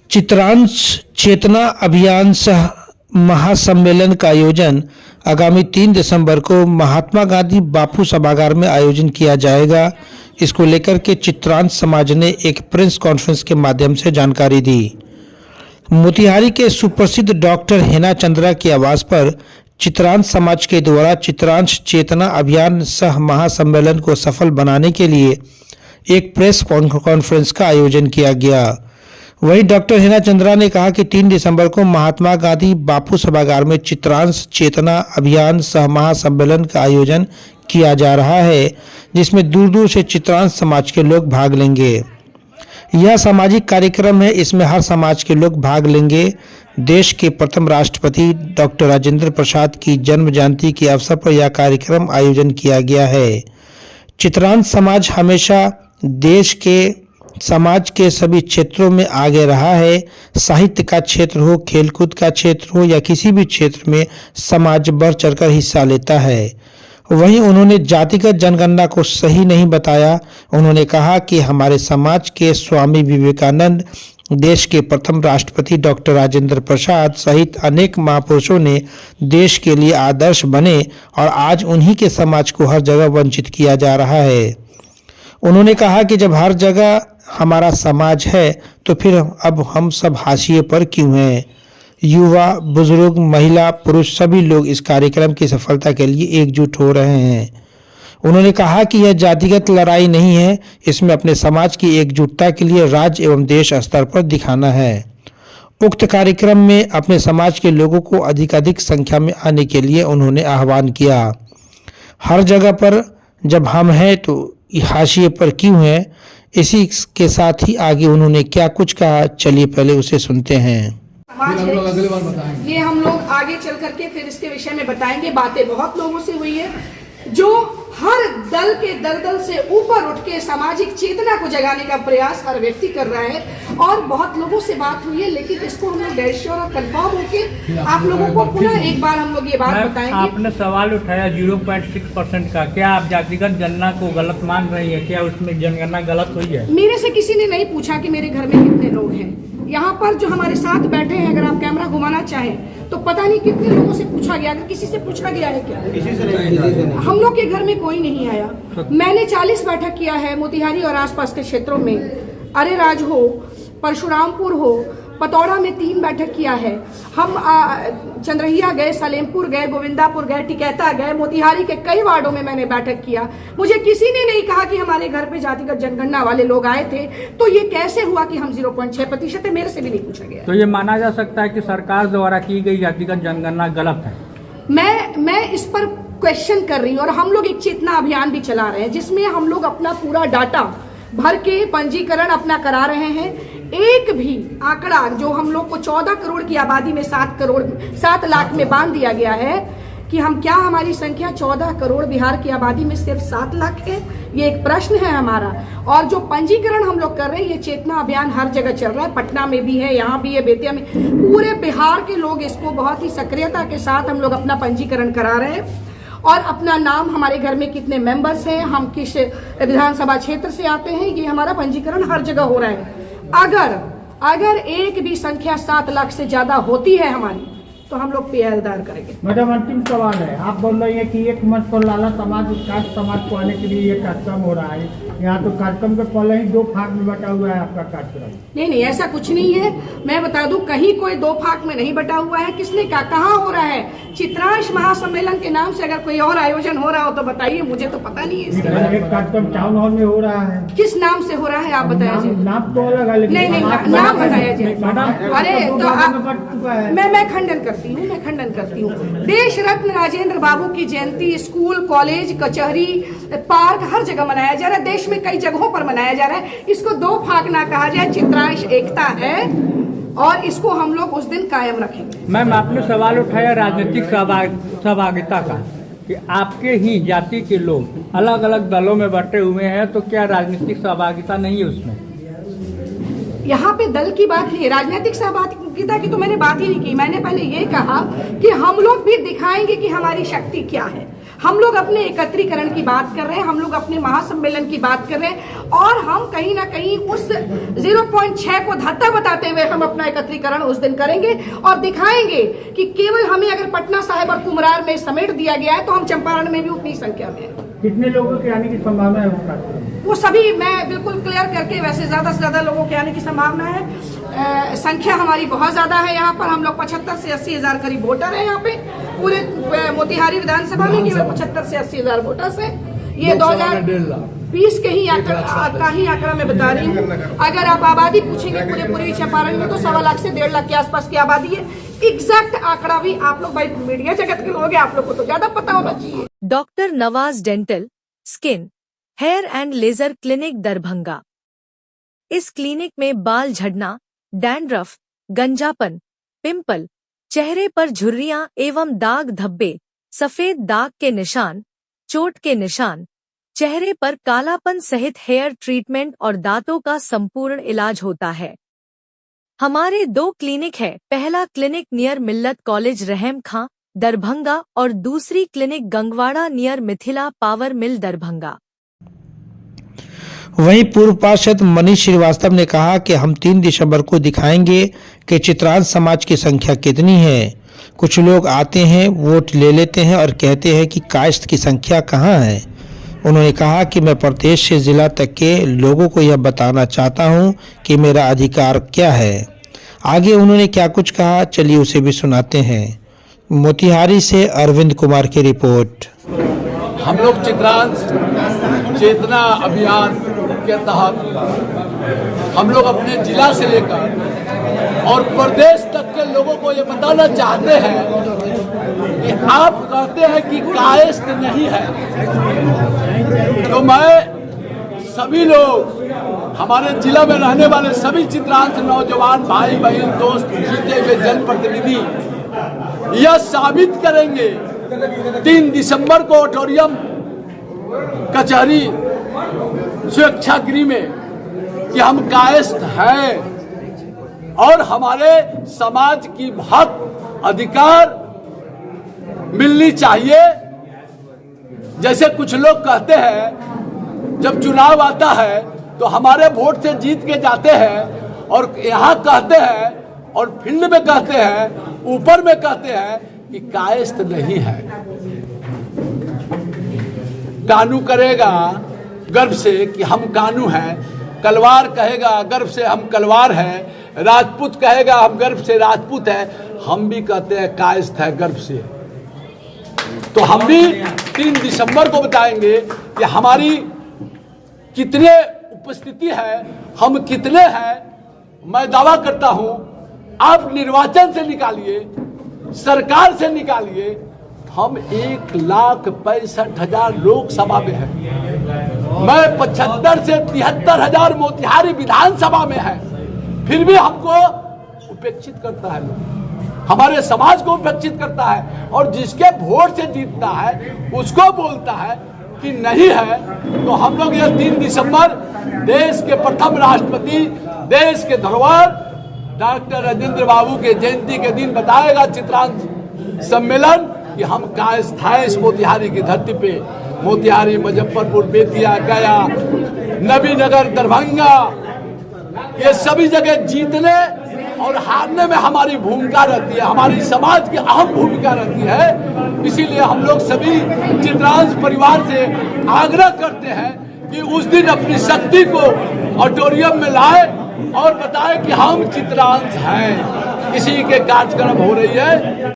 चित्रांश चेतना अभियान सह महासम्मेलन का आयोजन आगामी 3 दिसंबर को महात्मा गांधी बापू सभागार में आयोजन किया जाएगा। इसको लेकर के चित्रांश समाज ने एक प्रेस कॉन्फ्रेंस के माध्यम से जानकारी दी। मोतिहारी के सुप्रसिद्ध डॉक्टर हेना चंद्रा के आवास पर चित्रांश समाज के द्वारा चित्रांश चेतना अभियान सह महासम्मेलन को सफल बनाने के लिए एक प्रेस कॉन्फ्रेंस का आयोजन किया गया। वहीं डॉक्टर हेना चंद्रा ने कहा कि 3 दिसंबर को महात्मा गांधी बापू सभागार में चित्रांश चेतना अभियान सह महासम्मेलन का आयोजन किया जा रहा है, जिसमें दूर दूर से चित्रांश समाज के लोग भाग लेंगे। यह सामाजिक कार्यक्रम है, इसमें हर समाज के लोग भाग लेंगे। देश के प्रथम राष्ट्रपति डॉक्टर राजेंद्र प्रसाद की जन्म जयंती के अवसर पर यह कार्यक्रम आयोजन किया गया है। चित्रांश समाज हमेशा देश के समाज के सभी क्षेत्रों में आगे रहा है। साहित्य का क्षेत्र हो, खेलकूद का क्षेत्र हो या किसी भी क्षेत्र में समाज बढ़ चढ़कर हिस्सा लेता है। वहीं उन्होंने जातिगत जनगणना को सही नहीं बताया। उन्होंने कहा कि हमारे समाज के स्वामी विवेकानंद, देश के प्रथम राष्ट्रपति डॉक्टर राजेंद्र प्रसाद सहित अनेक महापुरुषों ने देश के लिए आदर्श बने और आज उन्हीं के समाज को हर जगह वंचित किया जा रहा है। उन्होंने कहा कि जब हर जगह हमारा समाज है तो फिर अब हम सब हाशिए पर क्यों हैं। युवा, बुजुर्ग, महिला, पुरुष सभी लोग इस कार्यक्रम की सफलता के लिए एकजुट हो रहे हैं। उन्होंने कहा कि यह जातिगत लड़ाई नहीं है, इसमें अपने समाज की एकजुटता के लिए राज्य एवं देश स्तर पर दिखाना है। उक्त कार्यक्रम में अपने समाज के लोगों को अधिकाधिक संख्या में आने के लिए उन्होंने आह्वान किया। हर जगह पर जब हम हैं तो हाशिए पर क्यों हैं। इसी के साथ ही आगे उन्होंने क्या कुछ कहा, चलिए पहले उसे सुनते हैं। ये हम लोग आगे चल करके फिर इसके विषय में बताएंगे। बातें बहुत लोगों से हुई है जो हर दल के दलदल से ऊपर उठ के सामाजिक चेतना को जगाने का प्रयास हर व्यक्ति कर रहा है और बहुत लोगों से बात हुई है, लेकिन इसको हम लोग डेढ़ श्योर और कंफर्म होके आप लोगों को पुनः एक बार हम लोग ये बात बताएंगे। आपने सवाल उठाया 0.6% का, क्या आप जातिगत गणना को गलत मान रही है? क्या उसमें जनगणना गलत हुई है? मेरे से किसी ने नहीं पूछा कि मेरे घर में कितने लोग हैं। यहाँ पर जो हमारे साथ बैठे हैं, अगर आप कैमरा घुमाना चाहें तो पता नहीं कितने लोगों से पूछा गया। अगर किसी से पूछा गया है क्या? किसी से नहीं। हम लोग के घर में कोई नहीं आया। मैंने 40 बैठक किया है मोतिहारी और आसपास के क्षेत्रों में। अरेराज हो, परशुरामपुर हो, पतौड़ा में 3 बैठक किया है। हम चंद्रहिया गए, सलेमपुर गए, गोविंदापुर गए, टिकैता गए, मोतिहारी के कई वार्डों में मैंने बैठक किया। मुझे किसी ने नहीं कहा कि हमारे घर पे जातिगत जनगणना वाले लोग आए थे। तो ये कैसे हुआ कि हम 0.6% है? मेरे से भी नहीं पूछा गया। तो ये माना जा सकता है कि सरकार द्वारा की गई जातिगत जनगणना गलत है? मैं इस पर क्वेश्चन कर रही हूँ और हम लोग एक चेतना अभियान भी चला रहे हैं जिसमें हम लोग अपना पूरा डाटा भर के पंजीकरण अपना करा रहे हैं। एक भी आंकड़ा जो हम लोग को 14 करोड़ की आबादी में 7 लाख में बांध दिया गया है कि हम क्या हमारी संख्या 14 करोड़ बिहार की आबादी में सिर्फ 7 लाख है, ये एक प्रश्न है हमारा। और जो पंजीकरण हम लोग कर रहे हैं, ये चेतना अभियान हर जगह चल रहा है। पटना में भी है, यहाँ भी है, बेतिया में, पूरे बिहार के लोग इसको बहुत ही सक्रियता के साथ हम लोग अपना पंजीकरण करा रहे हैं। और अपना नाम, हमारे घर में कितने मेंबर्स हैं, हम किस विधानसभा क्षेत्र से आते हैं, ये हमारा पंजीकरण हर जगह हो रहा है। अगर एक भी संख्या 7 लाख से ज्यादा होती है हमारी तो हम लोग पीएलदार करेंगे। मैडम, अंतिम सवाल है। आप बोल रही है कि एक मंच पर लाला समाज कास्ट समाज को आने के लिए ये कार्यक्रम हो रहा है। यहाँ तो कार्यक्रम के पहले ही 2 भाग में बटा हुआ है आपका कार्यक्रम। नहीं, ऐसा कुछ नहीं है। मैं बता दूं, कहीं कोई 2 भाग में नहीं बटा हुआ है। किसने कहा? कहाँ हो रहा है? चित्रांश महासम्मेलन के नाम से अगर कोई और आयोजन हो रहा हो तो बताइए, मुझे तो पता नहीं है। एक कार्यक्रम टाउन हॉल में हो रहा है। किस नाम से हो रहा है आप बताइए? नाम तो अलग है, नहीं, नाम बताया जाए। अरे तो मैं खंडन करती हूँ। देश रत्न राजेंद्र बाबू की जयंती स्कूल, कॉलेज, कचहरी, पार्क हर जगह मनाया जा रहा है। देश में कई जगहों पर मनाया जा रहा है। इसको 2 भाग ना कहा जाए। चित्रांश एकता है और इसको हम लोग उस दिन कायम रखेंगे। मैम, आपने सवाल उठाया राजनीतिक सहभागिता का कि आपके ही जाति के लोग अलग अलग दलों में बटे हुए हैं, तो क्या राजनीतिक सहभागिता नहीं है उसमें? यहाँ पे दल की बात नहीं है, राजनीतिक सहभागिता प्रतियोगिता की तो मैंने बात ही नहीं की। मैंने पहले ये कहा कि हम लोग भी दिखाएंगे कि हमारी शक्ति क्या है। हम लोग अपने एकत्रीकरण की बात कर रहे हैं, हम लोग अपने महासम्मेलन की बात कर रहे हैं, और हम कहीं ना कहीं उस 0.6 को धत्ता बताते हुए हम अपना एकत्रीकरण उस दिन करेंगे और दिखाएंगे कि केवल हमें अगर पटना साहिब और कुमरार में समेट दिया गया है तो हम चंपारण में भी उतनी संख्या में है। कितने लोगों के आने की संभावना है? वो सभी मैं बिल्कुल क्लियर करके, वैसे ज्यादा से ज्यादा लोगों के आने की संभावना है। संख्या हमारी बहुत ज्यादा है। यहाँ पर हम लोग 75 से 80 हजार करीब वोटर है। यहाँ पे पूरे मोतिहारी विधानसभा में केवल 75 से 80 हजार वोटर्स है। ये 2020 के ही आंकड़ा मैं बता रही हूँ। अगर आप आबादी पूछेंगे पूरे पूर्वी चंपारण में तो 1.25 लाख से 1.5 लाख के आसपास की आबादी है। एग्जैक्ट आंकड़ा भी आप लोग भाई मीडिया जगत के लोग हैं, आप लोग को तो ज्यादा पता होना चाहिए। Doctor Nawaz dental, skin, hair and laser clinic Darbhanga. इस क्लिनिक में बाल झड़ना, डैंड्रफ, गंजापन, पिंपल, चेहरे पर झुर्रियां एवं दाग धब्बे, सफेद दाग के निशान, चोट के निशान, चेहरे पर कालापन सहित हेयर ट्रीटमेंट और दांतों का संपूर्ण इलाज होता है। हमारे 2 क्लिनिक है। पहला क्लिनिक नियर मिल्लत कॉलेज रहम खां दरभंगा और दूसरी clinic Gangwara near Mithila power mill Darbhanga. वहीं पूर्व पार्षद मनीष श्रीवास्तव ने कहा कि हम 3 दिसंबर को दिखाएंगे कि चित्रांश समाज की संख्या कितनी है। कुछ लोग आते हैं, वोट ले लेते हैं और कहते हैं कि कायस्थ की संख्या कहाँ है। उन्होंने कहा कि मैं प्रदेश से जिला तक के लोगों को यह बताना चाहता हूं कि मेरा अधिकार क्या है। आगे उन्होंने क्या कुछ कहा, चलिए उसे भी सुनाते हैं। मोतिहारी से अरविंद कुमार की रिपोर्ट। हम लोग चित्रांश चेतना अभियान के तहत हम लोग अपने जिला से लेकर और प्रदेश तक के लोगों को ये बताना चाहते हैं कि आप कहते हैं कि कायस्थ नहीं है, तो मैं सभी लोग, हमारे जिला में रहने वाले सभी चित्रांश नौजवान भाई बहन दोस्त जीते हुए जनप्रतिनिधि यह साबित करेंगे 3 दिसंबर को ऑडिटोरियम कचहरी स्वेच्छागृह में कि हम कायस्थ हैं और हमारे समाज की हक अधिकार मिलनी चाहिए। जैसे कुछ लोग कहते हैं जब चुनाव आता है तो हमारे वोट से जीत के जाते हैं और यहाँ कहते हैं और फील्ड में कहते हैं, ऊपर में कहते हैं कि कायस्थ नहीं है। कानू करेगा गर्व से कि हम कानू हैं, कलवार कहेगा गर्व से हम कलवार हैं, राजपूत कहेगा हम गर्व से राजपूत हैं। हम भी कहते हैं कायस्थ है गर्व से। तो हम भी 3 दिसंबर को बताएंगे कि हमारी कितने उपस्थिति है, हम कितने हैं। मैं दावा करता हूं, आप निर्वाचन से निकालिए, सरकार से निकालिए, हम 1,65,000 लोकसभा में हैं। मैं 75 से 73 हजार मोतिहारी विधानसभा में है, फिर भी हमको उपेक्षित करता है लोग, हमारे समाज को उपेक्षित करता है और जिसके वोट से जीतता है उसको बोलता है कि नहीं है। तो हम लोग यह 3 दिसंबर देश के प्रथम राष्ट्रपति, देश के धरोहर डॉक्टर राजेंद्र बाबू के जयंती के दिन बताएगा चित्रांश सम्मेलन कि हम कायस्थ हैं इस मोतिहारी की धरती पे। मोतिहारी, मुजफ्फरपुर, बेतिया, गया, नबीनगर, दरभंगा, ये सभी जगह जीतने और हारने में हमारी भूमिका रहती है, हमारी समाज की अहम भूमिका रहती है। इसीलिए हम लोग सभी चित्रांश परिवार से आग्रह करते हैं कि उस दिन अपनी शक्ति को ऑडिटोरियम में लाए और बताए कि हम चित्रांश हैं। इसी के कार्यक्रम हो रही है।